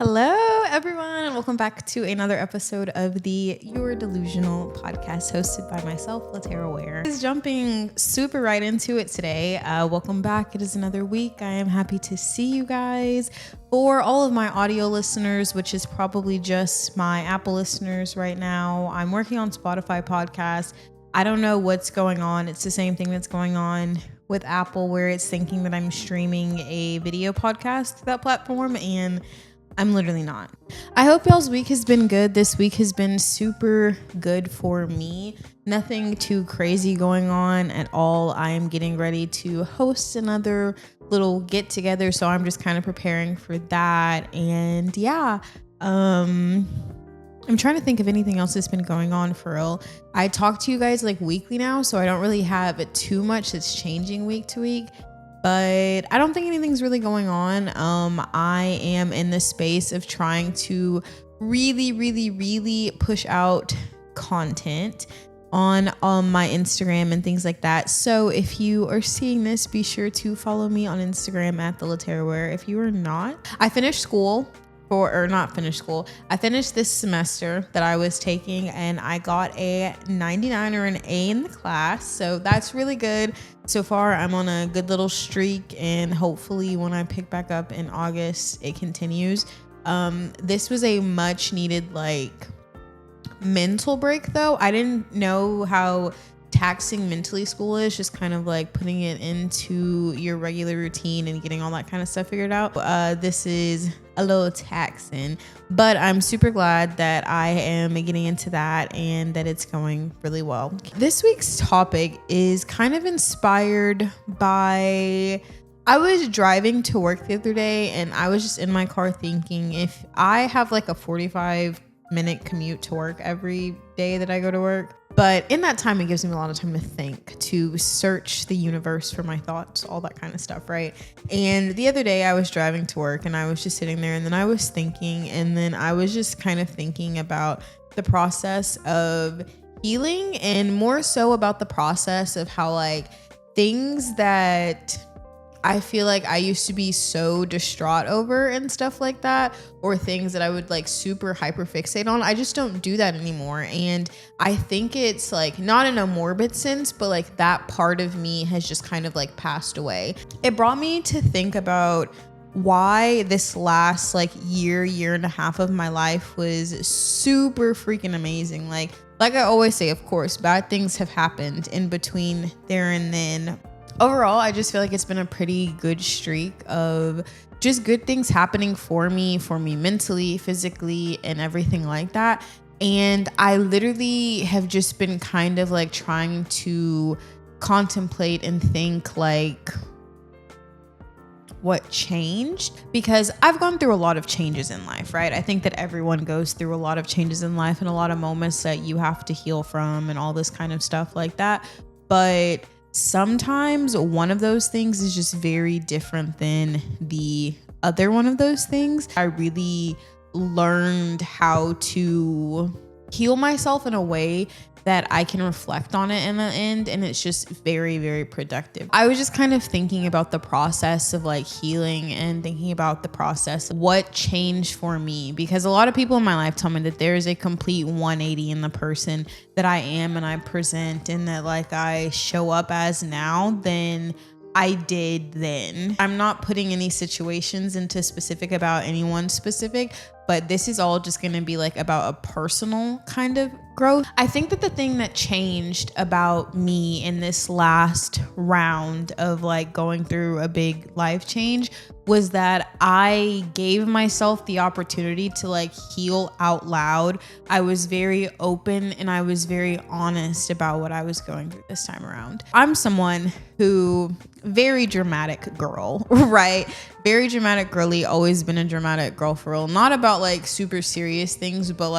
Hello, everyone, and welcome back to another episode of the Your Delusional podcast hosted by myself, LaTerra Wair. Just jumping super right into it today. Welcome back. It is another week. I am happy to see you guys. For all of my audio listeners, which is probably just my Apple listeners right now, I'm working on Spotify podcasts. I don't know what's going on. It's the same thing that's going on with Apple, where it's thinking that I'm streaming a video podcast to that platform, and I'm literally not. I hope y'all's week has been good. This week has been super good for me. Nothing too crazy going on at all. I am getting ready to host another little get together, so I'm just kind of preparing for that. And yeah, I'm trying to think of anything else that's been going on for real. I talk to you guys like weekly now, so I don't really have too much that's changing week to week. But I don't think anything's really going on. I am in the space of trying to really push out content on my Instagram and things like that. So if you are seeing this, be sure to follow me on Instagram at the LaTerra Wair. If you are not, I finished I finished this semester that I was taking, and I got a 99 or an A in the class. So that's really good. So far, I'm on a good little streak, and hopefully when I pick back up in August, it continues. This was a much needed mental break though. I didn't know how taxing mentally school is, just kind of like putting it into your regular routine and getting all that kind of stuff figured out. This is a little taxing, but I'm super glad that I am getting into that and that it's going really well. This week's topic is kind of inspired by, I was driving to work the other day and I was just in my car thinking, if I have like a 45-minute commute to work every day that I go to work, but in that time, it gives me a lot of time to think, to search the universe for my thoughts, all that kind of stuff, right? And the other day I was driving to work and I was just sitting there, and then I was thinking, and then I was just kind of thinking about the process of healing, and more so about the process of how things that I feel like I used to be so distraught over and stuff like that, or things that I would super hyper fixate on. I just don't do that anymore. And I think it's not in a morbid sense, but that part of me has just kind of passed away. It brought me to think about why this last year and a half of my life was super freaking amazing. Like I always say, of course, bad things have happened in between there and then. Overall, I just feel like it's been a pretty good streak of just good things happening for me mentally, physically, and everything like that. And I literally have just been kind of trying to contemplate and think what changed, because I've gone through a lot of changes in life, right? I think that everyone goes through a lot of changes in life and a lot of moments that you have to heal from and all this kind of stuff like that. But sometimes one of those things is just very different than the other one of those things. I really learned how to heal myself in a way that I can reflect on it in the end, and it's just very, very productive. I was just kind of thinking about the process of healing and thinking about the process, what changed for me, because a lot of people in my life tell me that there is a complete 180 in the person that I am and I present, and that I show up as now than I did then. I'm not putting any situations into specific about anyone specific, but this is all just going to be about a personal kind of growth. I think that the thing that changed about me in this last round of going through a big life change was that I gave myself the opportunity to heal out loud. I was very open and I was very honest about what I was going through this time around. I'm someone who, very dramatic girl, right? Very dramatic girly, always been a dramatic girl for real. Not about super serious things, but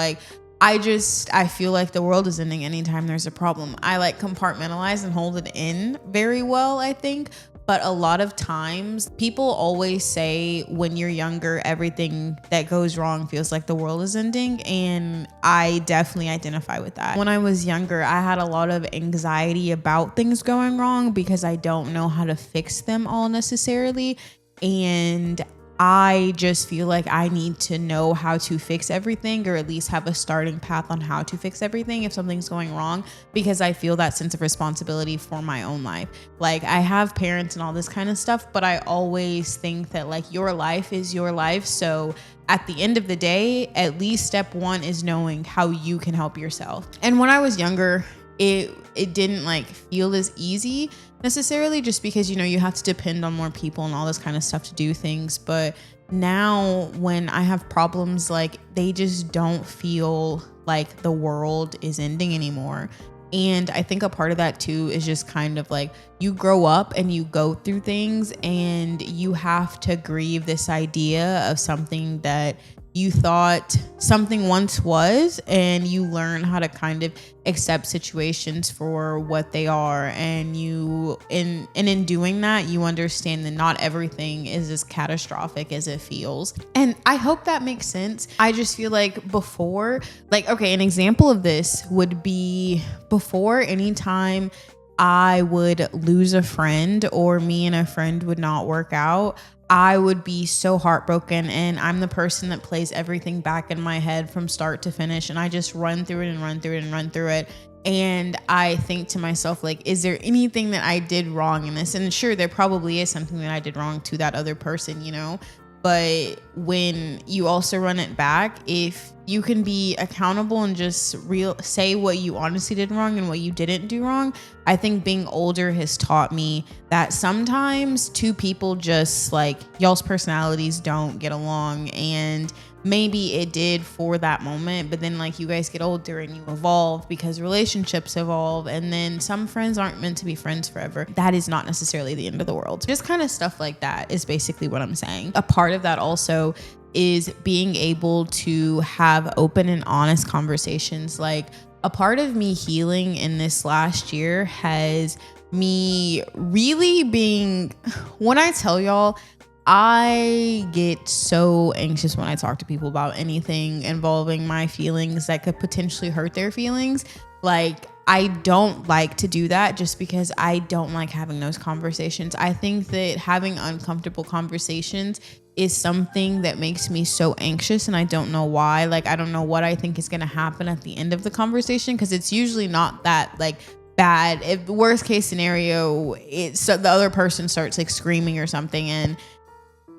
I feel like the world is ending anytime there's a problem. I compartmentalize and hold it in very well, I think. But a lot of times people always say when you're younger, everything that goes wrong feels like the world is ending. And I definitely identify with that. When I was younger, I had a lot of anxiety about things going wrong because I don't know how to fix them all necessarily. And I just feel like I need to know how to fix everything, or at least have a starting path on how to fix everything if something's going wrong, because I feel that sense of responsibility for my own life. Like, I have parents and all this kind of stuff, but I always think that like your life is your life. So at the end of the day, at least step one is knowing how you can help yourself. And when I was younger, it didn't like feel as easy necessarily, just because, you know, you have to depend on more people and all this kind of stuff to do things. But now when I have problems, like, they just don't feel like the world is ending anymore. And I think a part of that too is just kind of like, you grow up and you go through things and you have to grieve this idea of something that you thought something once was, and you learn how to kind of accept situations for what they are. And in doing that, you understand that not everything is as catastrophic as it feels. And I hope that makes sense. I just feel like before, like, okay, an example of this would be before, anytime I would lose a friend or me and a friend would not work out, I would be so heartbroken, and I'm the person that plays everything back in my head from start to finish, and I just run through it and run through it and run through it. And I think to myself, like, is there anything that I did wrong in this? And sure, there probably is something that I did wrong to that other person, you know? But when you also run it back, if you can be accountable and just say what you honestly did wrong and what you didn't do wrong, I think being older has taught me that sometimes two people just like, y'all's personalities don't get along, and maybe it did for that moment, but then like you guys get older and you evolve because relationships evolve, and then some friends aren't meant to be friends forever. That is not necessarily the end of the world. Just kind of stuff like that is basically what I'm saying. A part of that also is being able to have open and honest conversations. Like, a part of me healing in this last year has me really being, when I tell y'all, I get so anxious when I talk to people about anything involving my feelings that could potentially hurt their feelings. Like, I don't like to do that just because I don't like having those conversations. I think that having uncomfortable conversations is something that makes me so anxious, and I don't know why. Like, I don't know what I think is going to happen at the end of the conversation, because it's usually not that like bad. If the worst case scenario, it's so the other person starts like screaming or something, and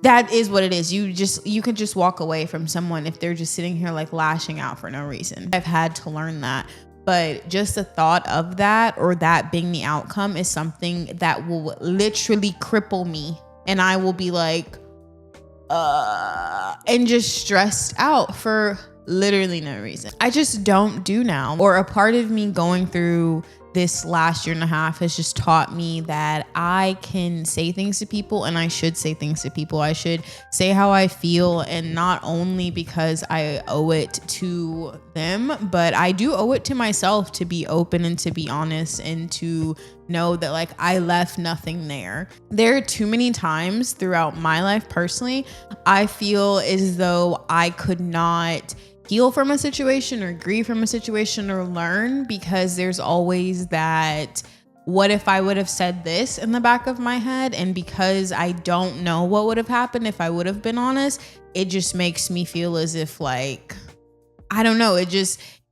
that is what it is. You can just walk away from someone if they're just sitting here like lashing out for no reason. I've had to learn that. But just the thought of that, or that being the outcome, is something that will literally cripple me. And I will be like, and just stressed out for literally no reason. I just don't do now. Or a part of me going through this last year and a half has just taught me that I can say things to people, and I should say things to people. I should say how I feel, and not only because I owe it to them, but I do owe it to myself to be open and to be honest, and to know that like I left nothing there. There are too many times throughout my life personally, I feel as though I could not heal from a situation or grieve from a situation or learn, because there's always that, what if I would have said this in the back of my head? And because I don't know what would have happened if I would have been honest, it just makes me feel as if like, I don't know,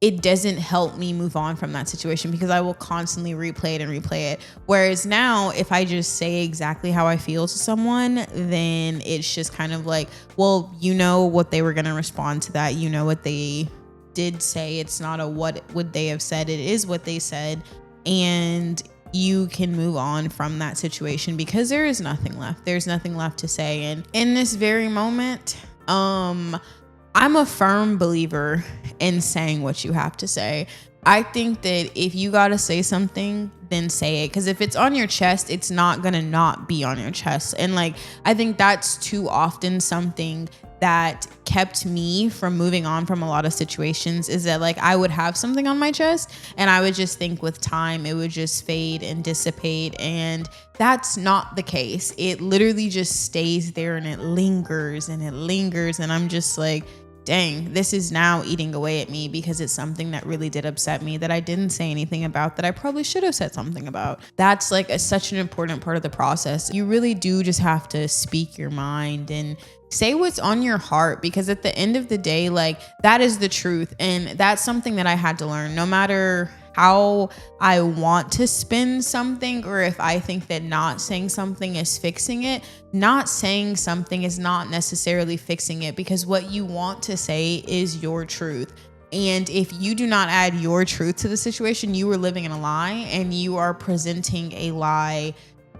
it doesn't help me move on from that situation, because I will constantly replay it. Whereas now, if I just say exactly how I feel to someone, then it's just kind of like, well, you know what they were going to respond to that. You know what they did say. It's not a what would they have said. It is what they said. And you can move on from that situation, because there is nothing left. There's nothing left to say. And in this very moment, I'm a firm believer in saying what you have to say. I think that if you got to say something, then say it. Because if it's on your chest, it's not going to not be on your chest. And like, I think that's too often something that kept me from moving on from a lot of situations, is that like I would have something on my chest and I would just think with time it would just fade and dissipate, and that's not the case. It literally just stays there, and it lingers and I'm just like, dang, this is now eating away at me because it's something that really did upset me that I didn't say anything about, that I probably should have said something about. That's like such an important part of the process. You really do just have to speak your mind and say what's on your heart, because at the end of the day, like, that is the truth. And that's something that I had to learn. No matter how I want to spin something, or if I think that not saying something is fixing it, not saying something is not necessarily fixing it, because what you want to say is your truth. And if you do not add your truth to the situation, you are living in a lie, and you are presenting a lie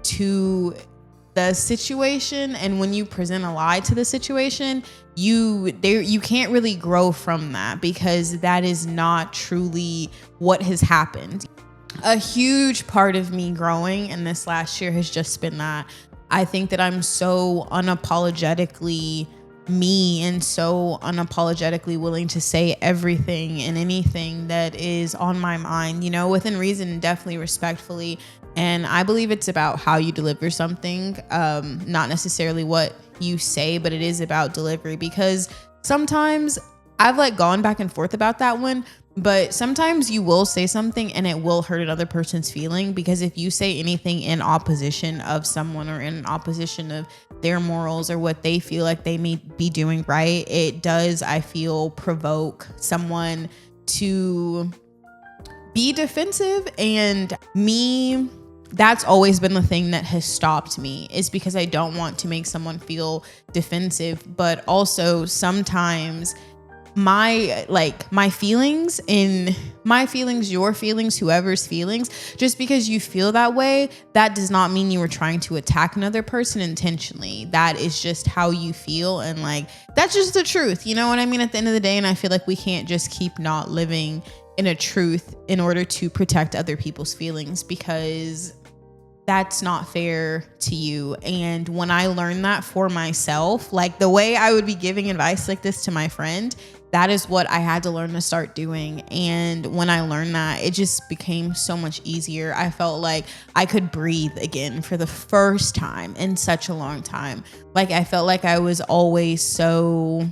to the situation. And when you present a lie to the situation, you can't really grow from that, because that is not truly what has happened. A huge part of me growing in this last year has just been that I think that I'm so unapologetically me and so unapologetically willing to say everything and anything that is on my mind, you know, within reason, definitely respectfully. And I believe it's about how you deliver something, not necessarily what you say, but it is about delivery, because sometimes I've like gone back and forth about that one. But sometimes you will say something and it will hurt another person's feeling, because if you say anything in opposition of someone, or in opposition of their morals or what they feel like they may be doing right, it does, I feel, provoke someone to be defensive. And me, that's always been the thing that has stopped me, is because I don't want to make someone feel defensive. But also sometimes my feelings, your feelings, whoever's feelings, just because you feel that way, that does not mean you were trying to attack another person intentionally. That is just how you feel. And like, that's just the truth. You know what I mean? At the end of the day. And I feel like we can't just keep not living in a truth in order to protect other people's feelings, because that's not fair to you. And when I learned that for myself, like the way I would be giving advice like this to my friend, that is what I had to learn to start doing. And when I learned that, it just became so much easier. I felt like I could breathe again for the first time in such a long time. Like, I felt like I was always so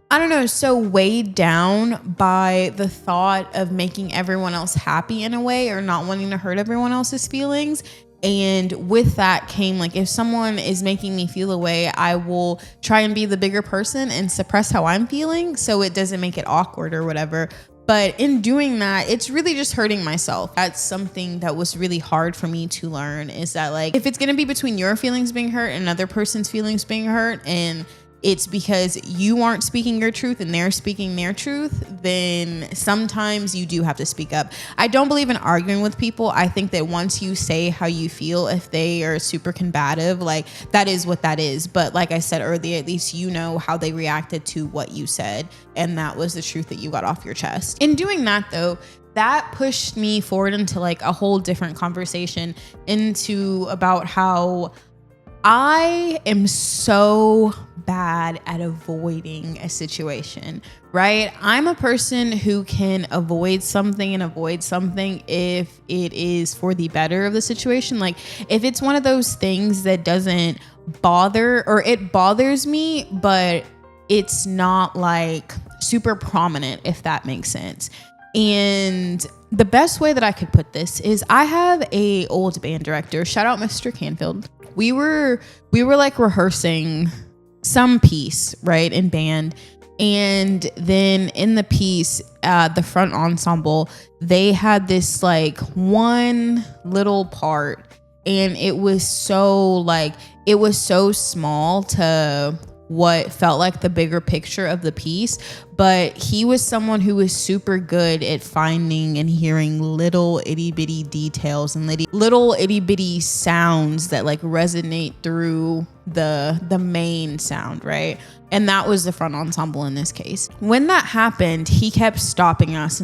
weighed down by the thought of making everyone else happy in a way, or not wanting to hurt everyone else's feelings. And with that came, like, if someone is making me feel a way, I will try and be the bigger person and suppress how I'm feeling, so it doesn't make it awkward or whatever. But in doing that, it's really just hurting myself. That's something that was really hard for me to learn, is that, like, if it's going to be between your feelings being hurt and another person's feelings being hurt, and it's because you aren't speaking your truth and they're speaking their truth, then sometimes you do have to speak up. I don't believe in arguing with people. I think that once you say how you feel, if they are super combative, like, that is what that is. But like I said earlier, at least you know how they reacted to what you said, and that was the truth that you got off your chest. In doing that, though, that pushed me forward into like a whole different conversation, into about how I am so bad at avoiding a situation, right? I'm a person who can avoid something if it is for the better of the situation. Like, if it's one of those things that doesn't bother, or it bothers me, but it's not like super prominent, if that makes sense. And the best way that I could put this is, I have a old band director, shout out Mr. Canfield. We were like rehearsing some piece, right, in band. And then in the piece, the front ensemble, they had this like one little part, and it was so small to what felt like the bigger picture of the piece. But he was someone who was super good at finding and hearing little itty bitty details and little itty bitty sounds that like resonate through the main sound, right? And that was the front ensemble in this case. When that happened, he kept stopping us.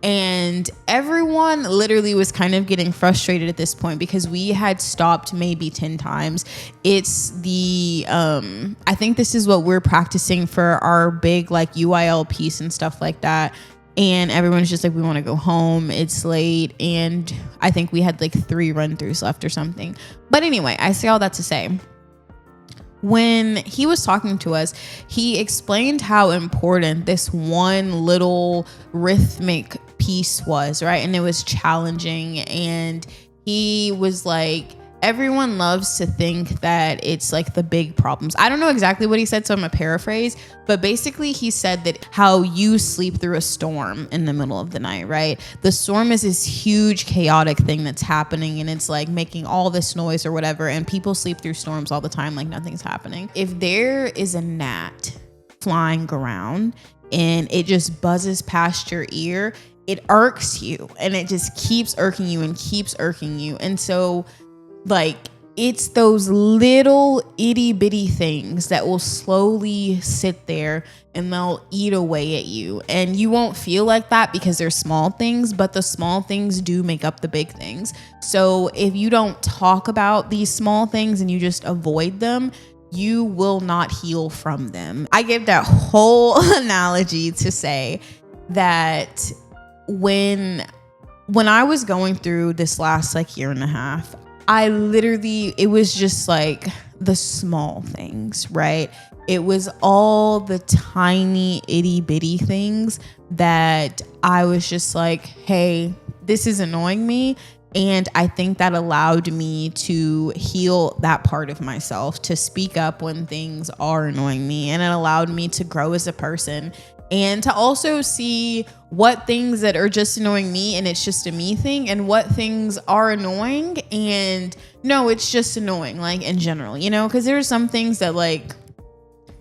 And everyone literally was kind of getting frustrated at this point, because we had stopped maybe 10 times. It's the, I think this is what we're practicing for our big like UIL piece and stuff like that. And everyone's just like, we want to go home. It's late. And I think we had like 3 run-throughs left or something. But anyway, I say all that to say, when he was talking to us, he explained how important this one little rhythmic piece was, right? And it was challenging. And he was like, everyone loves to think that it's like the big problems. I don't know exactly what he said, so I'm gonna paraphrase, but basically he said that how you sleep through a storm in the middle of the night, right? The storm is this huge chaotic thing that's happening, and it's like making all this noise or whatever, and people sleep through storms all the time like nothing's happening. If there is a gnat flying around and it just buzzes past your ear, it irks you, and it just keeps irking you and keeps irking you. And so like, it's those little itty bitty things that will slowly sit there and they'll eat away at you. And you won't feel like that because they're small things, but the small things do make up the big things. So if you don't talk about these small things and you just avoid them, you will not heal from them. I give that whole analogy to say that when I was going through this last like year and a half, it was just like the small things, right? It was all the tiny itty bitty things that I was just like, hey, this is annoying me. And I think that allowed me to heal that part of myself, to speak up when things are annoying me. And it allowed me to grow as a person, and to also see what things that are just annoying me and it's just a me thing, and what things are annoying and no, it's just annoying, like in general, you know, because there are some things that like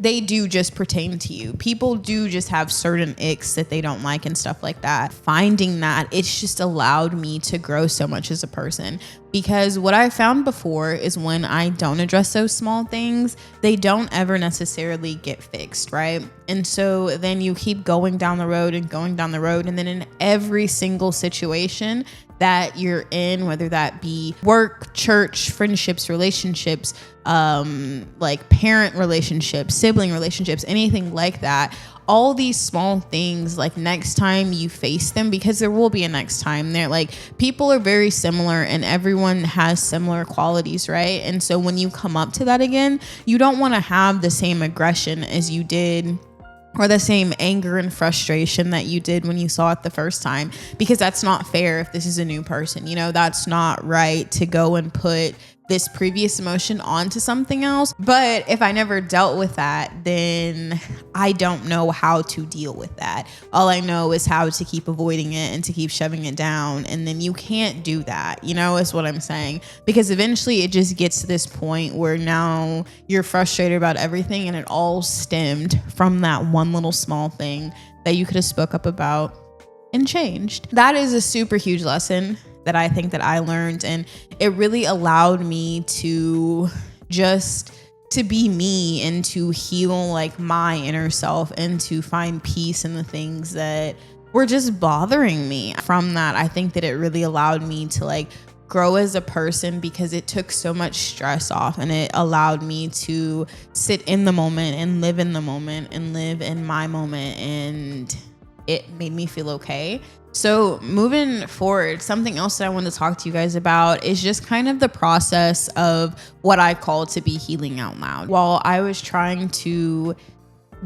they do just pertain to you. People do just have certain icks that they don't like and stuff like that. Finding that, it's just allowed me to grow so much as a person, because what I found before is when I don't address those small things, they don't ever necessarily get fixed, right? And so then you keep going down the road and going down the road, and then in every single situation that you're in, whether that be work, church, friendships, relationships, like parent relationships, sibling relationships, anything like that, all these small things, like next time you face them, because there will be a next time, they're like, people are very similar and everyone has similar qualities, right? And so when you come up to that again, you don't want to have the same aggression as you did, or the same anger and frustration that you did when you saw it the first time, because that's not fair. If this is a new person, you know, that's not right to go and put this previous emotion onto something else. But if I never dealt with that, then I don't know how to deal with that. All I know is how to keep avoiding it and to keep shoving it down. And then you can't do that, you know, is what I'm saying. Because eventually it just gets to this point where now you're frustrated about everything, and it all stemmed from that one little small thing that you could have spoke up about and changed. That is a super huge lesson that I think that I learned, and it really allowed me to just to be me and to heal like my inner self and to find peace in the things that were just bothering me. From that, I think that it really allowed me to like grow as a person, because it took so much stress off, and it allowed me to sit in the moment and live in the moment and live in my moment, and it made me feel okay. So moving forward, something else that I want to talk to you guys about is just kind of the process of what I call to be healing out loud. While I was trying to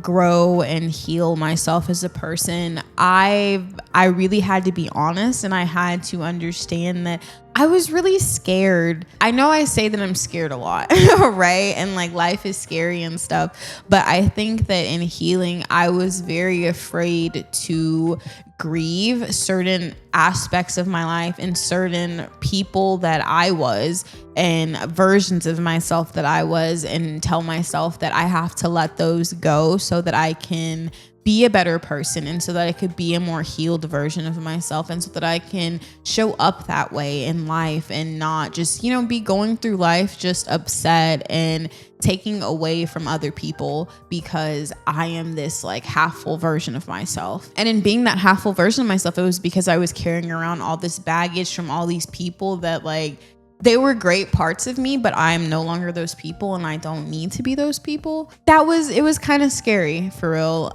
grow and heal myself as a person, I really had to be honest, and I had to understand that I was really scared. I know I say that I'm scared a lot, right? And like life is scary and stuff, but I think that in healing, I was very afraid to grieve certain aspects of my life and certain people that I was and versions of myself that I was, and tell myself that I have to let those go so that I can be a better person, and so that I could be a more healed version of myself, and so that I can show up that way in life and not just, you know, be going through life just upset and taking away from other people because I am this like half full version of myself. And in being that half full version of myself, it was because I was carrying around all this baggage from all these people that like, they were great parts of me, but I'm no longer those people, and I don't need to be those people. It was kind of scary for real.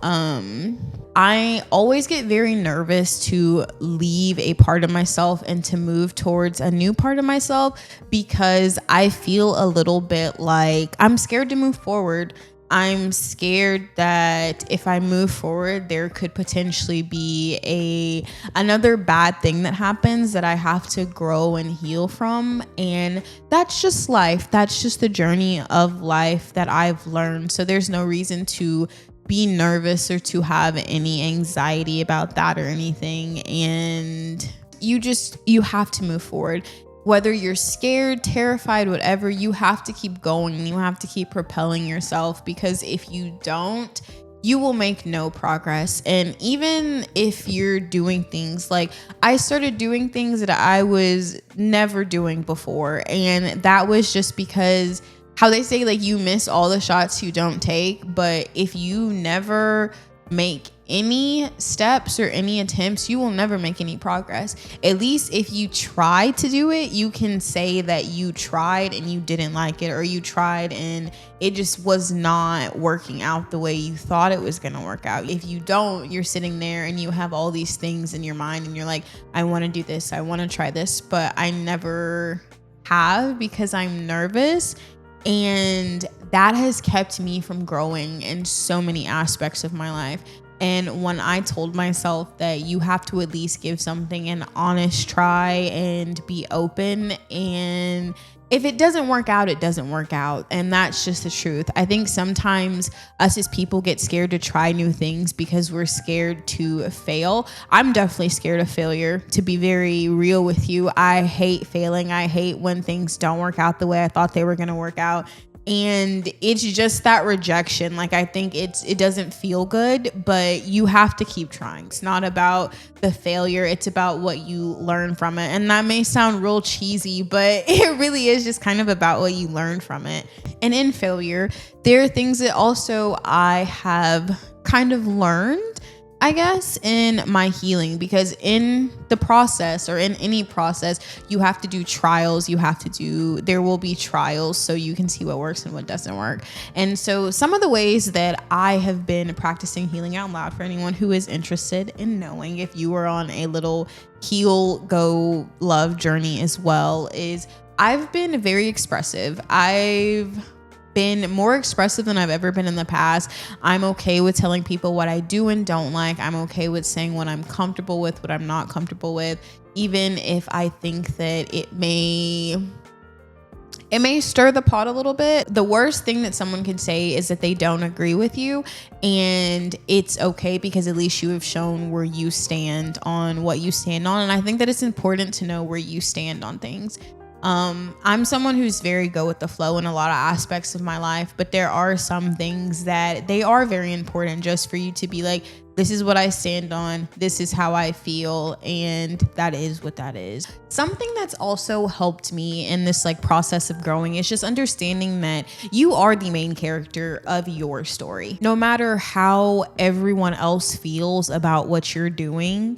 I always get very nervous to leave a part of myself and to move towards a new part of myself because I feel a little bit like I'm scared to move forward. I'm scared that if I move forward, there could potentially be another bad thing that happens that I have to grow and heal from. And that's just life. That's just the journey of life that I've learned. So there's no reason to be nervous or to have any anxiety about that or anything. And you have to move forward. Whether you're scared, terrified, whatever, you have to keep going and you have to keep propelling yourself, because if you don't, you will make no progress. And even if you're doing things like I started doing things that I was never doing before, and that was just because how they say, like, you miss all the shots you don't take. But if you never make any steps or any attempts, you will never make any progress. At least if you try to do it, you can say that you tried and you didn't like it, or you tried and it just was not working out the way you thought it was going to work out. If you don't, you're sitting there and you have all these things in your mind and you're like, I want to do this, I want to try this, but I never have because I'm nervous. And that has kept me from growing in so many aspects of my life. And when I told myself that you have to at least give something an honest try and be open, and if it doesn't work out, it doesn't work out. And that's just the truth. I think sometimes us as people get scared to try new things because we're scared to fail. I'm definitely scared of failure, to be very real with you. I hate failing. I hate when things don't work out the way I thought they were going to work out. And it's just that rejection. Like, I think it doesn't feel good, but you have to keep trying. It's not about the failure. It's about what you learn from it. And that may sound real cheesy, but it really is just kind of about what you learn from it. And in failure, there are things that also I have kind of learned, I guess, in my healing, because in the process, or in any process, you have to do trials. There will be trials so you can see what works and what doesn't work. And so some of the ways that I have been practicing healing out loud, for anyone who is interested in knowing, if you are on a little heal, go, love journey as well, is I've been very expressive. I've been more expressive than I've ever been in the past. I'm okay with telling people what I do and don't like. I'm okay with saying what I'm comfortable with, what I'm not comfortable with, even if I think that it may stir the pot a little bit. The worst thing that someone could say is that they don't agree with you, and it's okay, because at least you have shown where you stand on what you stand on. And I think that it's important to know where you stand on things. I'm someone who's very go with the flow in a lot of aspects of my life, but there are some things that they are very important just for you to be like, this is what I stand on, this is how I feel, and that is what that is. Something that's also helped me in this like process of growing is just understanding that you are the main character of your story. No matter how everyone else feels about what you're doing,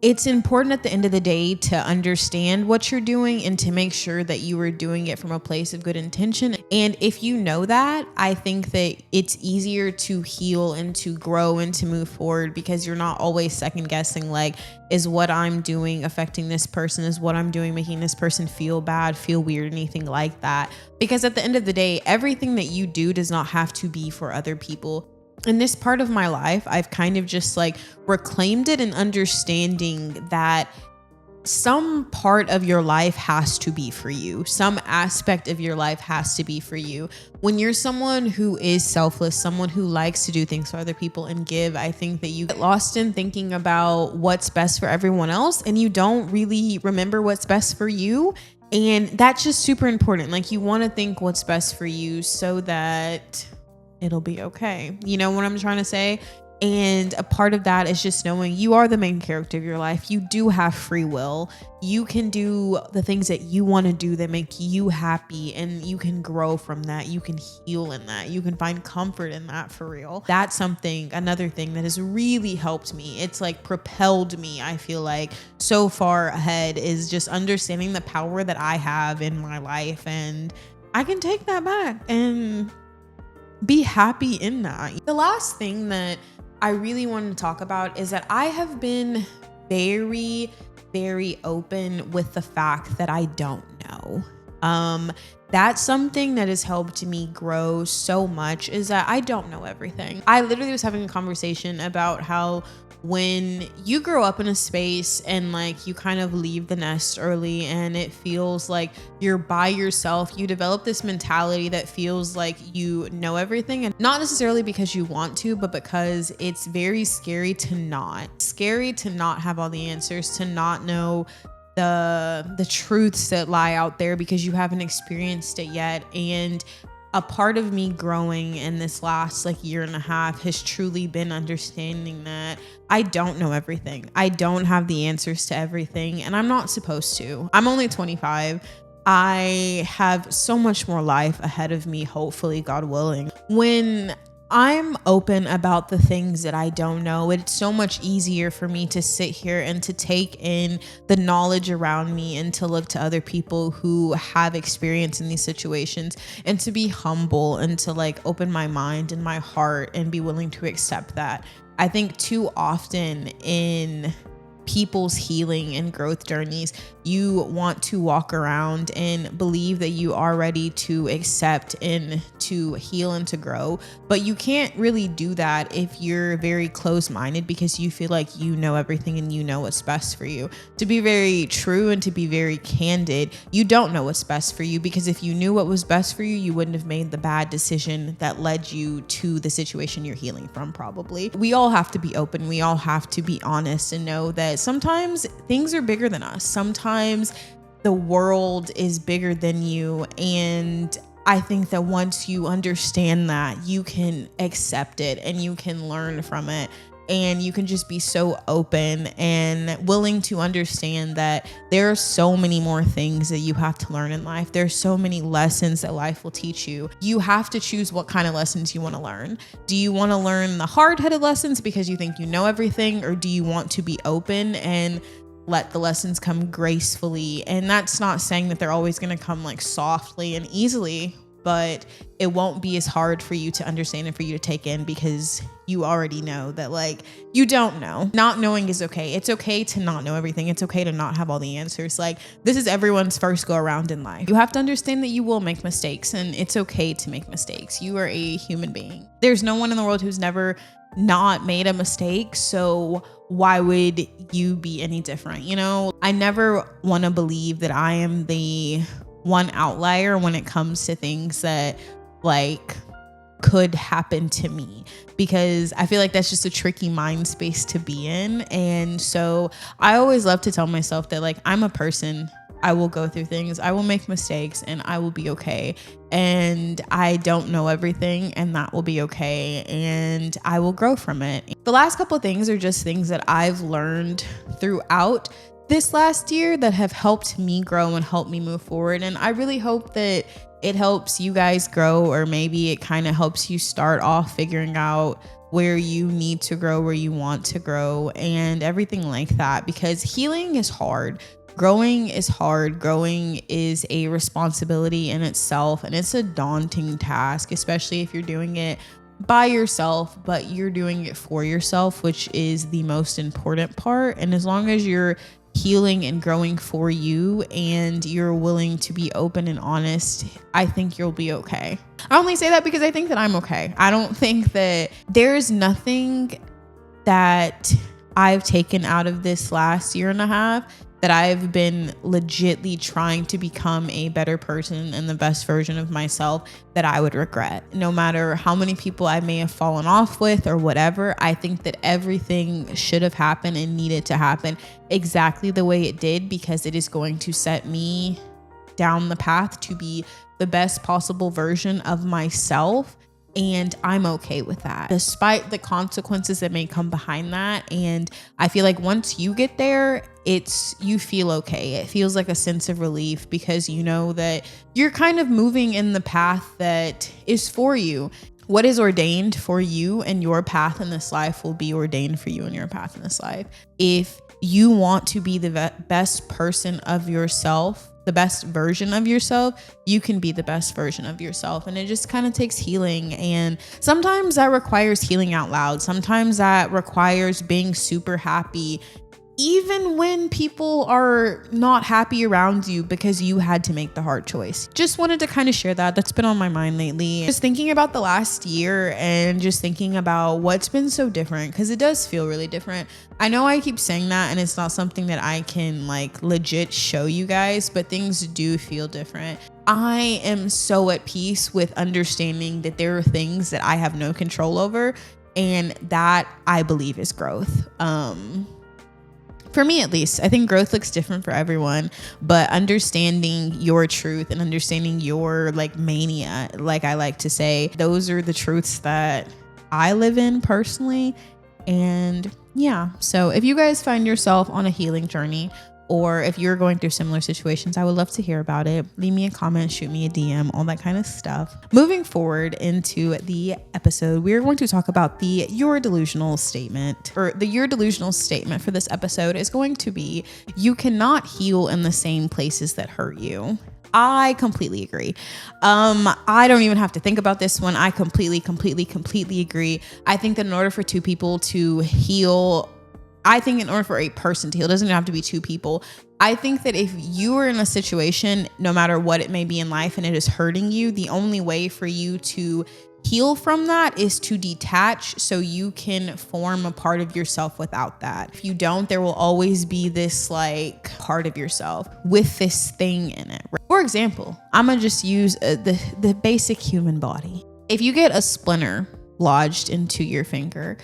it's important at the end of the day to understand what you're doing and to make sure that you are doing it from a place of good intention. And if you know that, I think that it's easier to heal and to grow and to move forward, because you're not always second guessing, like, is what I'm doing affecting this person? Is what I'm doing making this person feel bad, feel weird, anything like that? Because at the end of the day, everything that you do does not have to be for other people. In this part of my life, I've kind of just like reclaimed it, and understanding that some part of your life has to be for you. Some aspect of your life has to be for you. When you're someone who is selfless, someone who likes to do things for other people and give, I think that you get lost in thinking about what's best for everyone else, and you don't really remember what's best for you. And that's just super important. Like, you want to think what's best for you so that it'll be okay. You know what I'm trying to say? And a part of that is just knowing you are the main character of your life. You do have free will. You can do the things that you want to do that make you happy, and you can grow from that. You can heal in that. You can find comfort in that, for real. That's another thing that has really helped me. It's like propelled me, I feel like, so far ahead, is just understanding the power that I have in my life, and I can take that back and be happy in that. The last thing that I really wanted to talk about is that I have been very, very open with the fact that I don't know. That's something that has helped me grow so much, is that I don't know everything. I literally was having a conversation about how when you grow up in a space and like you kind of leave the nest early and it feels like you're by yourself, you develop this mentality that feels like you know everything, and not necessarily because you want to, but because it's very scary to not have all the answers, to not know the truths that lie out there because you haven't experienced it yet. And a part of me growing in this last like year and a half has truly been understanding that I don't know everything. I don't have the answers to everything, and I'm not supposed to. I'm only 25. I have so much more life ahead of me, hopefully, God willing. When I'm open about the things that I don't know, it's so much easier for me to sit here and to take in the knowledge around me and to look to other people who have experience in these situations and to be humble and to like open my mind and my heart and be willing to accept that. I think too often in people's healing and growth journeys, you want to walk around and believe that you are ready to accept and to heal and to grow, but you can't really do that if you're very close-minded because you feel like you know everything and you know what's best for you. To be very true and to be very candid, you don't know what's best for you, because if you knew what was best for you, you wouldn't have made the bad decision that led you to the situation you're healing from, probably. We all have to be open. We all have to be honest and know that sometimes things are bigger than us. Sometimes the world is bigger than you. And I think that once you understand that, you can accept it and you can learn from it. And you can just be so open and willing to understand that there are so many more things that you have to learn in life. There's so many lessons that life will teach you. You have to choose what kind of lessons you want to learn. Do you want to learn the hard-headed lessons because you think you know everything? Or do you want to be open and let the lessons come gracefully? And that's not saying that they're always going to come like softly and easily, but it won't be as hard for you to understand and for you to take in because you already know that like you don't know. Not knowing is okay. It's okay to not know everything. It's okay to not have all the answers. Like, this is everyone's first go around in life. You have to understand that you will make mistakes, and it's okay to make mistakes. You are a human being. There's no one in the world who's never not made a mistake. So why would you be any different? You know, I never want to believe that I am the one outlier when it comes to things that like could happen to me, because I feel like that's just a tricky mind space to be in. And so I always love to tell myself that like I'm a person. I will go through things, I will make mistakes, and I will be okay. And I don't know everything, and that will be okay. And I will grow from it. The last couple of things are just things that I've learned throughout this last year that have helped me grow and help me move forward. And I really hope that it helps you guys grow, or maybe it kind of helps you start off figuring out where you need to grow, where you want to grow, and everything like that. Because healing is hard. Growing is hard. Growing is a responsibility in itself, and it's a daunting task, especially if you're doing it by yourself, but you're doing it for yourself, which is the most important part. And as long as you're healing and growing for you and you're willing to be open and honest, I think you'll be okay. I only say that because I think that I'm okay. I don't think that there's nothing that I've taken out of this last year and a half that I've been legitly trying to become a better person and the best version of myself that I would regret. No matter how many people I may have fallen off with or whatever, I think that everything should have happened and needed to happen exactly the way it did, because it is going to set me down the path to be the best possible version of myself. And I'm okay with that, despite the consequences that may come behind that. And I feel like once you get there, you feel okay. It feels like a sense of relief, because you know that you're kind of moving in the path that is for you. What is ordained for you and your path in this life will be ordained for you and your path in this life. If you want to be the best person of yourself, the best version of yourself, you can be the best version of yourself. And it just kind of takes healing. And sometimes that requires healing out loud. Sometimes that requires being super happy, even when people are not happy around you, because you had to make the hard choice. Just wanted to kind of share that. That's been on my mind lately. Just thinking about the last year and just thinking about what's been so different, because it does feel really different. I know I keep saying that and it's not something that I can like legit show you guys, but things do feel different. I am so at peace with understanding that there are things that I have no control over, and that I believe is growth. For me, at least, I think growth looks different for everyone, but understanding your truth and understanding your like mania, like I like to say, those are the truths that I live in personally. And yeah, so if you guys find yourself on a healing journey, or if you're going through similar situations, I would love to hear about it. Leave me a comment, shoot me a DM, all that kind of stuff. Moving forward into the episode, we are going to talk about the You're Delusional statement, or the You're Delusional statement for this episode is going to be, you cannot heal in the same places that hurt you. I completely agree. I don't even have to think about this one. I completely agree. I think that in order for two people to heal, I think in order for a person to heal, it doesn't have to be two people. I think that if you are in a situation, no matter what it may be in life, and it is hurting you, the only way for you to heal from that is to detach, so you can form a part of yourself without that. If you don't, there will always be this like part of yourself with this thing in it. For example, I'm gonna just use the basic human body. If you get a splinter lodged into your finger,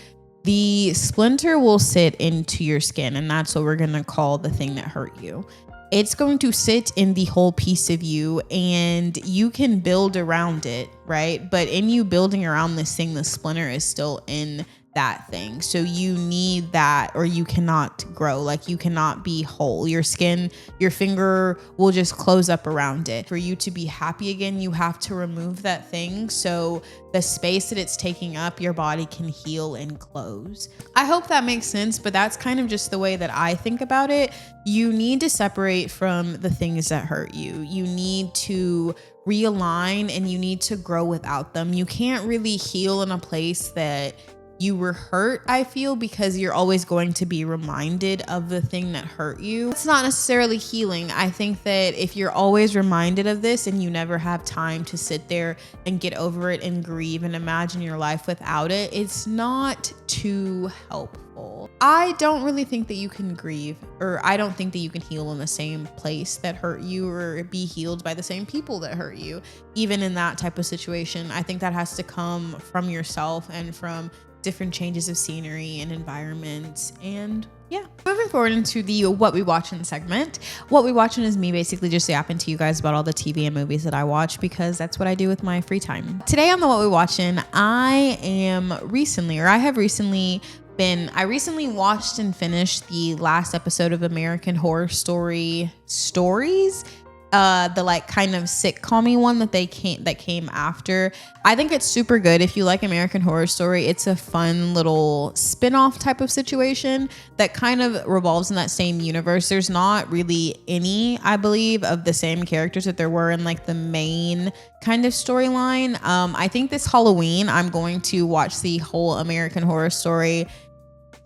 the splinter will sit into your skin, and that's what we're going to call the thing that hurt you. It's going to sit in the whole piece of you, and you can build around it, right? But in you building around this thing, the splinter is still in that thing. So you need that, or you cannot grow. Like, you cannot be whole. Your skin, your finger will just close up around it. For you to be happy again, you have to remove that thing, so the space that it's taking up, your body can heal and close. I hope that makes sense, but that's kind of just the way that I think about it. You need to separate from the things that hurt you. You need to realign, and you need to grow without them. You can't really heal in a place that you were hurt, I feel, because you're always going to be reminded of the thing that hurt you. It's not necessarily healing. I think that if you're always reminded of this and you never have time to sit there and get over it and grieve and imagine your life without it, it's not too helpful. I don't really think that you can grieve, or I don't think that you can heal in the same place that hurt you, or be healed by the same people that hurt you. Even in that type of situation, I think that has to come from yourself and from different changes of scenery and environments. And yeah, moving forward into the What We Watchin' segment. What We Watchin' is me basically just yapping to you guys about all the TV and movies that I watch, because that's what I do with my free time. Today on the What We Watchin', I have recently watched and finished the last episode of American Horror Story Stories. The like kind of sitcom-y one that came after. I think it's super good. If you like American Horror Story, it's a fun little spin-off type of situation that kind of revolves in that same universe. There's not really any, I believe, of the same characters that there were in like the main kind of storyline. I think this Halloween, I'm going to watch the whole American Horror Story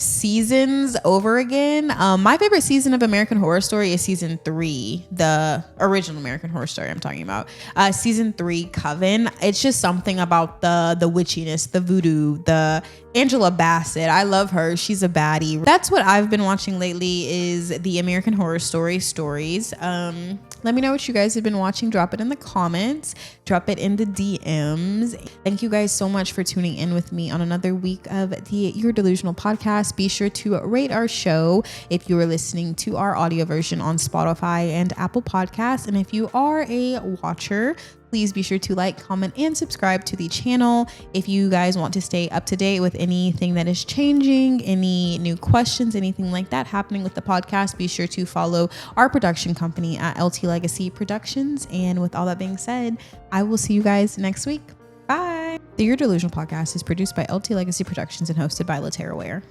seasons over again. My favorite season of American Horror Story is season 3, the original American Horror Story I'm talking about. Season 3, Coven. It's just something about the witchiness, the voodoo, the Angela Bassett. I love her. She's a baddie. That's what I've been watching lately, is the American Horror Story stories. Let me know what you guys have been watching. Drop it in the comments. Drop it in the DMs. Thank you guys so much for tuning in with me on another week of the Your Delusional podcast. Be sure to rate our show if you are listening to our audio version on Spotify and Apple Podcasts. And if you are a watcher, please be sure to like, comment, and subscribe to the channel. If you guys want to stay up to date with anything that is changing, any new questions, anything like that happening with the podcast, be sure to follow our production company at LT Legacy Productions. And with all that being said, I will see you guys next week. Bye. The Your Delusional podcast is produced by LT Legacy Productions and hosted by LaTerra Wair.